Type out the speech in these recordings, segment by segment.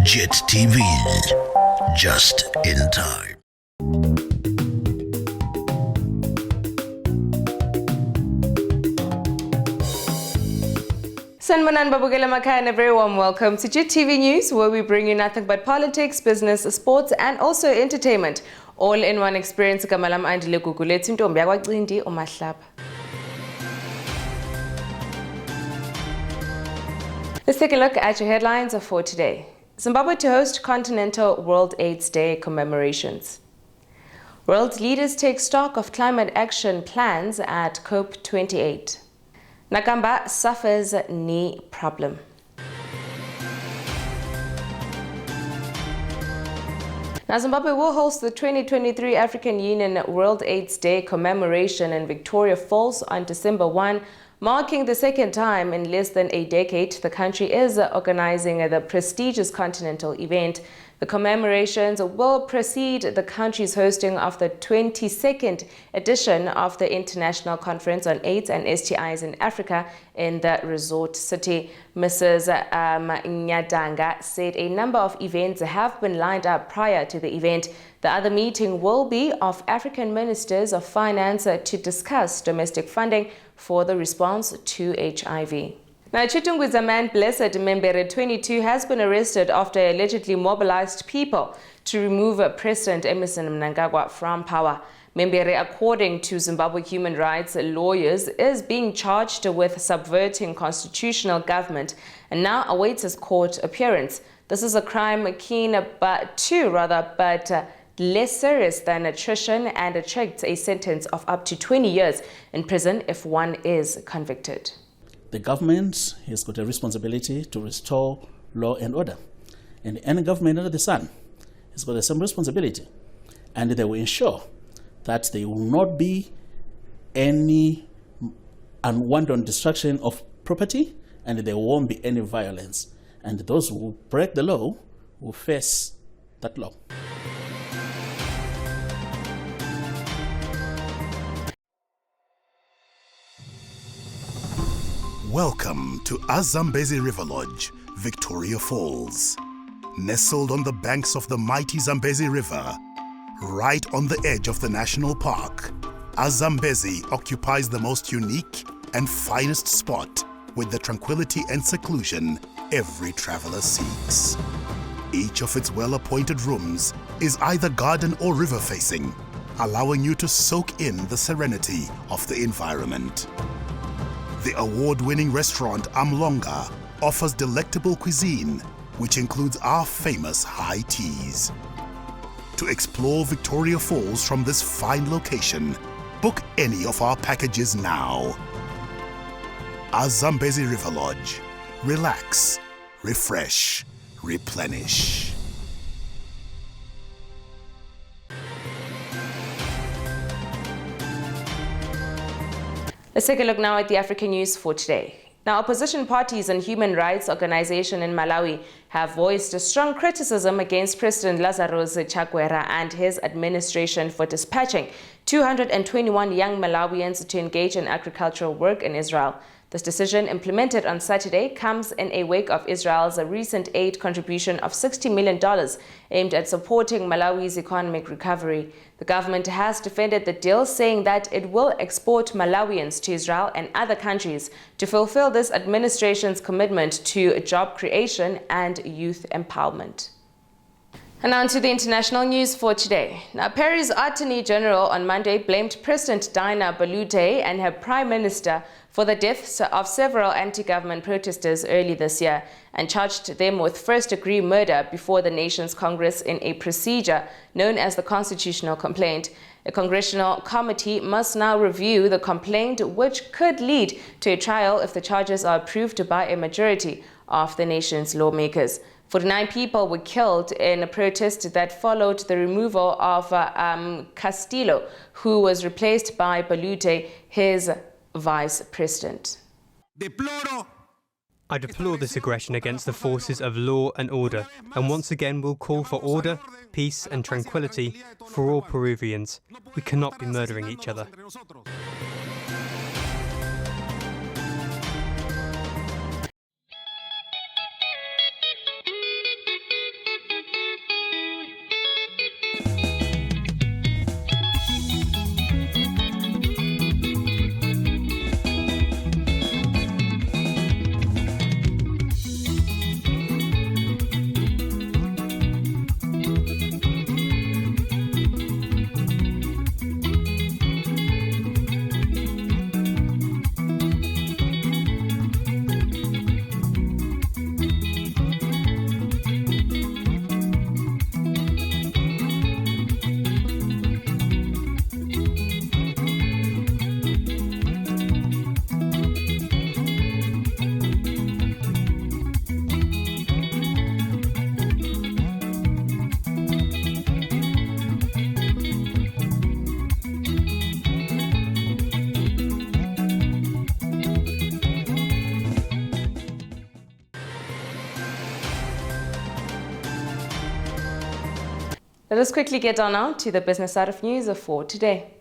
JIT-TV, just in time. Sanmanan Babugela Makai and a very warm welcome to JIT-TV News, where we bring you nothing but politics, business, sports and also entertainment. All in one experience. Kamalam Andile Kukuletsi Ntombi yakwaCindi uMahlaba. Let's take a look at your headlines for today. Zimbabwe to host Continental World AIDS Day commemorations. World leaders take stock of climate action plans at COP28. Nakamba suffers knee problem. Now, Zimbabwe will host the 2023 African Union World AIDS Day commemoration in Victoria Falls on December 1, marking the second time in less than a decade the country is organizing the prestigious continental event. The commemorations will precede the country's hosting of the 22nd edition of the International Conference on AIDS and STIs in Africa in the resort city. Mrs. Nyadanga said a number of events have been lined up prior to the event. The other meeting will be of African ministers of finance to discuss domestic funding for the response to HIV. Now, Chitungwiza man Blessed Membere, 22, has been arrested after allegedly mobilized people to remove President Emmerson Mnangagwa from power. Membere, according to Zimbabwe human rights lawyers, is being charged with subverting constitutional government and now awaits his court appearance. This is a crime but less serious than attrition and attracts a sentence of up to 20 years in prison if one is convicted. The government has got a responsibility to restore law and order. And any government under the sun has got the same responsibility. And they will ensure that there will not be any unwanted destruction of property and there won't be any violence. And those who break the law will face that law. Welcome to Zambezi River Lodge, Victoria Falls. Nestled on the banks of the mighty Zambezi River, right on the edge of the national park, Zambezi occupies the most unique and finest spot with the tranquility and seclusion every traveler seeks. Each of its well-appointed rooms is either garden or river facing, allowing you to soak in the serenity of the environment. The award-winning restaurant Amlonga offers delectable cuisine, which includes our famous high teas. To explore Victoria Falls from this fine location, book any of our packages now. Zambezi River Lodge. Relax, refresh, replenish. Let's take a look now at the African news for today. Now, opposition parties and human rights organizations in Malawi have voiced a strong criticism against President Lazarus Chakwera and his administration for dispatching 221 young Malawians to engage in agricultural work in Israel. This decision, implemented on Saturday, comes in a wake of Israel's recent aid contribution of $60 million aimed at supporting Malawi's economic recovery. The government has defended the deal, saying that it will export Malawians to Israel and other countries to fulfill this administration's commitment to job creation and youth empowerment. And on to the international news for today. Now, Peru's Attorney General on Monday blamed President Dina Boluarte and her Prime Minister for the deaths of several anti-government protesters early this year and charged them with first-degree murder before the nation's Congress in a procedure known as the Constitutional Complaint. A congressional committee must now review the complaint, which could lead to a trial if the charges are approved by a majority of the nation's lawmakers. 49 people were killed in a protest that followed the removal of Castillo, who was replaced by Boluarte, his vice president. I deplore this aggression against the forces of law and order, and once again will call for order, peace and tranquility for all Peruvians. We cannot be murdering each other. Let us quickly get on now to the business side of news for today.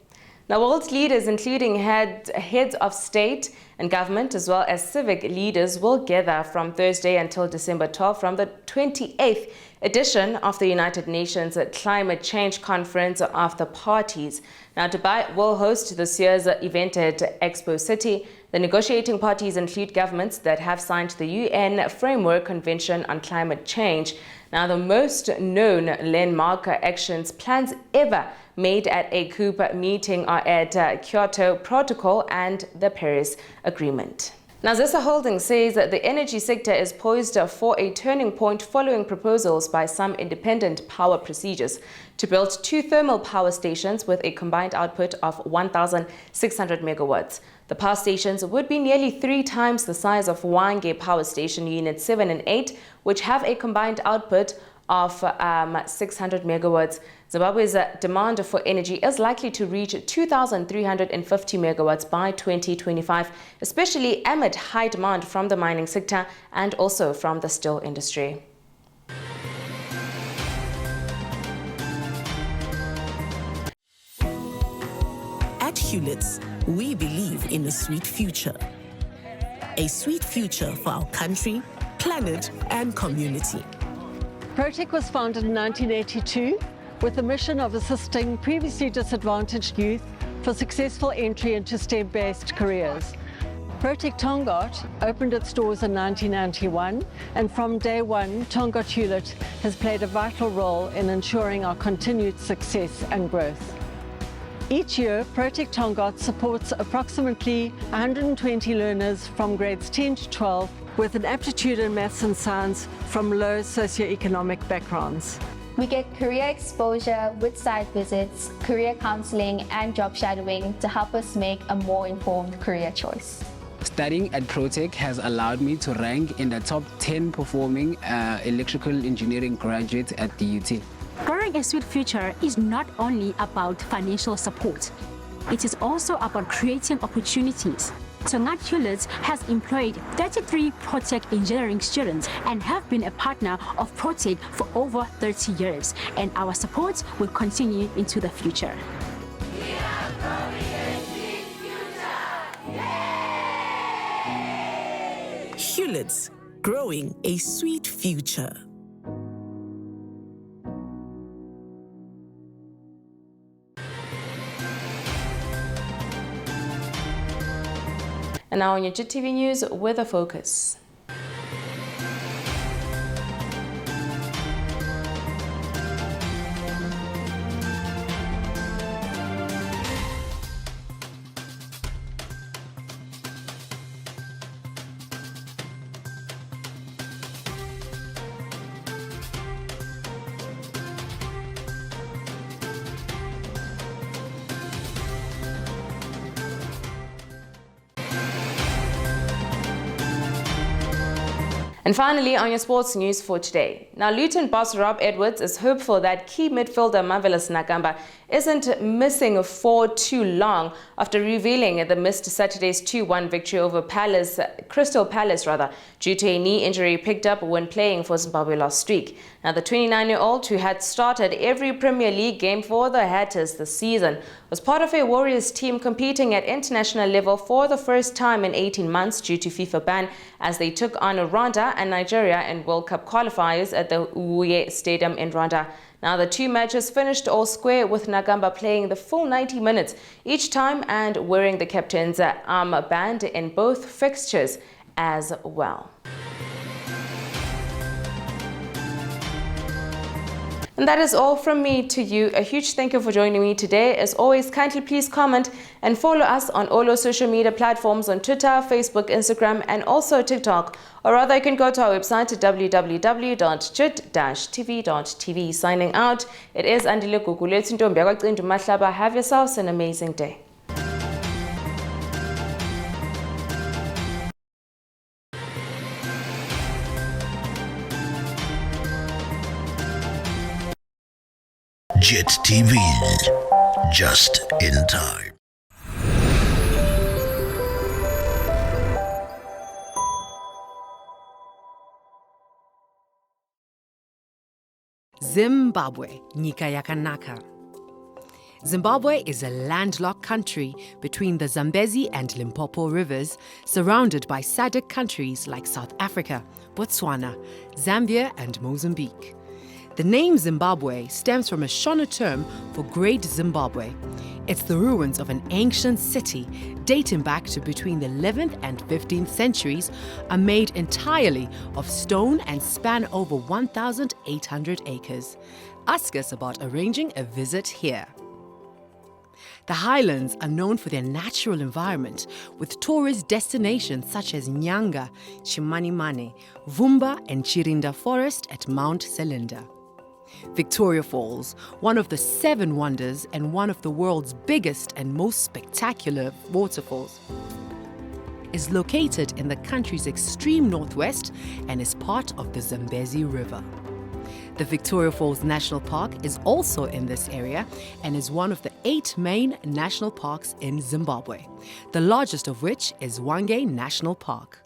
Now, world leaders, including heads of state and government, as well as civic leaders, will gather from Thursday until December 12 from the 28th edition of the United Nations Climate Change Conference of the Parties. Now, Dubai will host this year's event at Expo City. The negotiating parties include governments that have signed the UN Framework Convention on Climate Change. Now, the most known landmark actions plans ever made at a COP meeting are at Kyoto Protocol and the Paris Agreement. Now, Zesa Holdings says that the energy sector is poised for a turning point following proposals by some independent power procedures to build 2 thermal power stations with a combined output of 1,600 megawatts. The power stations would be nearly 3 times the size of Wange Power Station Units 7 and 8, which have a combined output of 600 megawatts. Zimbabwe's demand for energy is likely to reach 2,350 megawatts by 2025, especially amid high demand from the mining sector and also from the steel industry. At Hewlett's, we believe in a sweet future. A sweet future for our country, planet, and community. Protec was founded in 1982 with the mission of assisting previously disadvantaged youth for successful entry into STEM-based careers. Protec Tongaat opened its doors in 1991, and from day one, Tongaat Hewlett has played a vital role in ensuring our continued success and growth. Each year, Protec Tongaat supports approximately 120 learners from grades 10 to 12 with an aptitude in maths and science from low socioeconomic backgrounds. We get career exposure with site visits, career counseling, and job shadowing to help us make a more informed career choice. Studying at Protec has allowed me to rank in the top 10 performing electrical engineering graduates at the UT. Growing a sweet future is not only about financial support. It is also about creating opportunities. Tongaat Hewlett has employed 33 Protec engineering students and have been a partner of Protec for over 30 years, and our support will continue into the future. We are growing a sweet future. Yay! Hewlett's, growing a sweet future. And now on your JIT-TV News, Weather Focus. And finally, on your sports news for today. Now, Luton boss Rob Edwards is hopeful that key midfielder Marvelous Nakamba isn't missing for too long after revealing the missed Saturday's 2-1 victory over Crystal Palace due to a knee injury picked up when playing for Zimbabwe last week. Now, the 29-year-old, who had started every Premier League game for the Hatters this season, was part of a Warriors team competing at international level for the first time in 18 months due to FIFA ban as they took on Rwanda and Nigeria in World Cup qualifiers at the Uye Stadium in Rwanda. Now, the 2 matches finished all square, with Nakamba playing the full 90 minutes each time and wearing the captain's armband in both fixtures as well. And that is all from me to you. A huge thank you for joining me today. As always, kindly please comment and follow us on all our social media platforms on Twitter, Facebook, Instagram, and also TikTok. Or rather, you can go to our website at www.JIT-TVzw. Signing out, it is Andile Gugulethu. Have yourselves an amazing day. JIT-TV, just in time. Zimbabwe, nyika yakanaka. Zimbabwe is a landlocked country between the Zambezi and Limpopo rivers, surrounded by SADC countries like South Africa, Botswana, Zambia, and Mozambique. The name Zimbabwe stems from a Shona term for Great Zimbabwe. It's the ruins of an ancient city dating back to between the 11th and 15th centuries, are made entirely of stone and span over 1,800 acres. Ask us about arranging a visit here. The highlands are known for their natural environment, with tourist destinations such as Nyanga, Chimanimane, Vumba, and Chirinda Forest at Mount Selinda. Victoria Falls, one of the 7 wonders and one of the world's biggest and most spectacular waterfalls, is located in the country's extreme northwest and is part of the Zambezi River. The Victoria Falls National Park is also in this area and is one of the 8 main national parks in Zimbabwe, the largest of which is Hwange National Park.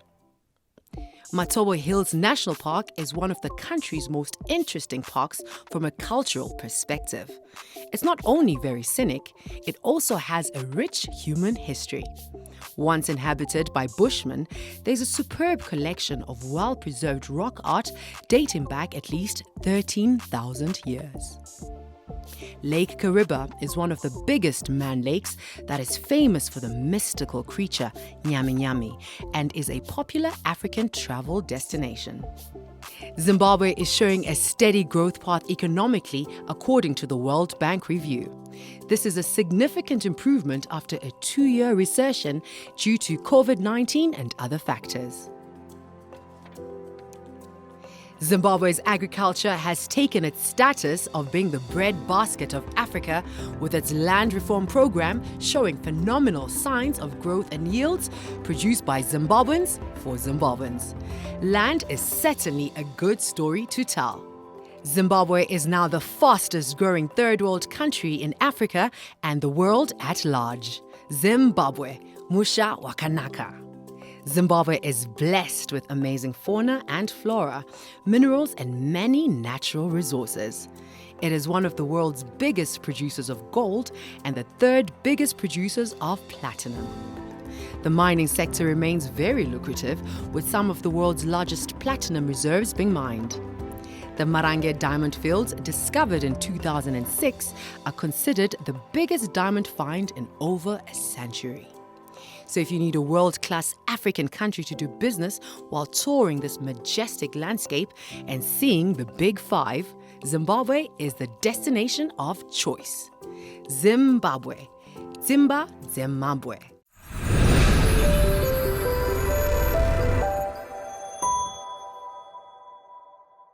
Matobo Hills National Park is one of the country's most interesting parks from a cultural perspective. It's not only very scenic, it also has a rich human history. Once inhabited by Bushmen, there's a superb collection of well-preserved rock art dating back at least 13,000 years. Lake Kariba is one of the biggest man lakes that is famous for the mystical creature Nyami Nyami and is a popular African travel destination. Zimbabwe is showing a steady growth path economically according to the World Bank review. This is a significant improvement after a 2-year recession due to COVID-19 and other factors. Zimbabwe's agriculture has taken its status of being the breadbasket of Africa, with its land reform program showing phenomenal signs of growth and yields produced by Zimbabweans for Zimbabweans. Land is certainly a good story to tell. Zimbabwe is now the fastest growing third world country in Africa and the world at large. Zimbabwe, Musha Wakanaka. Zimbabwe is blessed with amazing fauna and flora, minerals, and many natural resources. It is one of the world's biggest producers of gold and the 3rd biggest producers of platinum. The mining sector remains very lucrative, with some of the world's largest platinum reserves being mined. The Marange diamond fields, discovered in 2006, are considered the biggest diamond find in over a century. So if you need a world-class African country to do business while touring this majestic landscape and seeing the Big 5, Zimbabwe is the destination of choice. Zimbabwe. Zimba Zimbabwe.